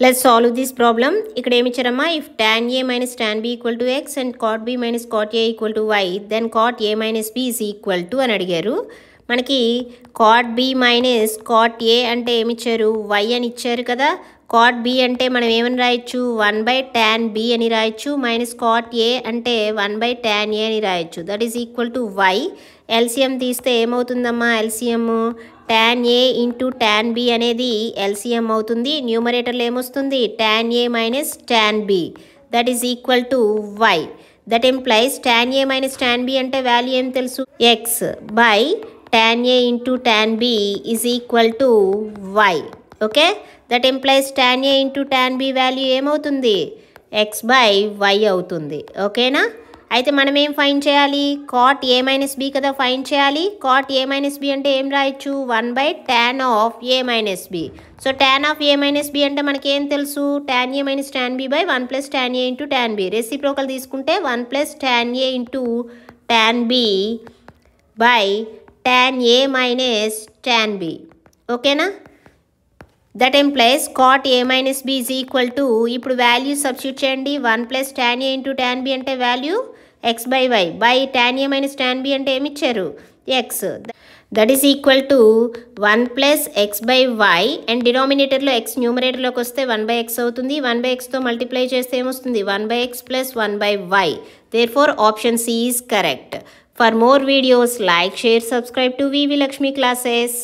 Let's solve this problem. ఇక్కడ ఏమి ఇచ్చారమ్మా, if tan a minus tan b equal to x and cot b minus cot a equal to y, then cot a minus b is equal to అని అడిగారు. మనకి cot b minus cot a అంటే ఏమి ఇచ్చారు, y అని ఇచ్చారు కదా. cot b అంటే మనం ఏమని రాయొచ్చు, 1/tan b అని రాయొచ్చు. మైనస్ cot a అంటే 1/tan a అని రాయొచ్చు. That is equal to y. LCM తీస్తే ఏమవుతుందమ్మా, LCM tan a into tan b అనేది ఎల్సిఎం అవుతుంది. న్యూమరేటర్లో ఏమొస్తుంది, tan a minus tan b. That is equal to y. That implies tan a minus tan b అంటే value ఏం తెలుసు, x by tan a into tan b is equal to y. Okay, that implies tan a into tan b value ఏమవుతుంది, x by y అవుతుంది. ఓకేనా, అయితే మనం ఏం find చేయాలి, cot a మైనస్ b కదా ఫైండ్ చేయాలి. cot a మైనస్ b అంటే ఏం రాయొచ్చు, 1/tan of a minus b. So tan of a minus b అంటే మనకి ఏం తెలుసు, tan a minus tan b by 1 + tan a into tan b. Reciprocal తీసుకుంటే 1 + tan a into tan b by tan a minus tan b. ఓకేనా, that implies cot a minus b is equal to, ఇప్పుడు value substitute చేయండి. 1 + tan a into tan b అంటే value x by y by tan a minus tan b అంటే ఏమి ఇచ్చారు, x. That is equal to 1 + x by y and డినామినేటర్లో x న్యూమరేటర్లోకి వస్తే 1/x అవుతుంది. 1/xతో మల్టిప్లై చేస్తే ఏమొస్తుంది, 1/x + 1/y. Therefore option C is correct. For more videos like, share, subscribe to VV Lakshmi classes.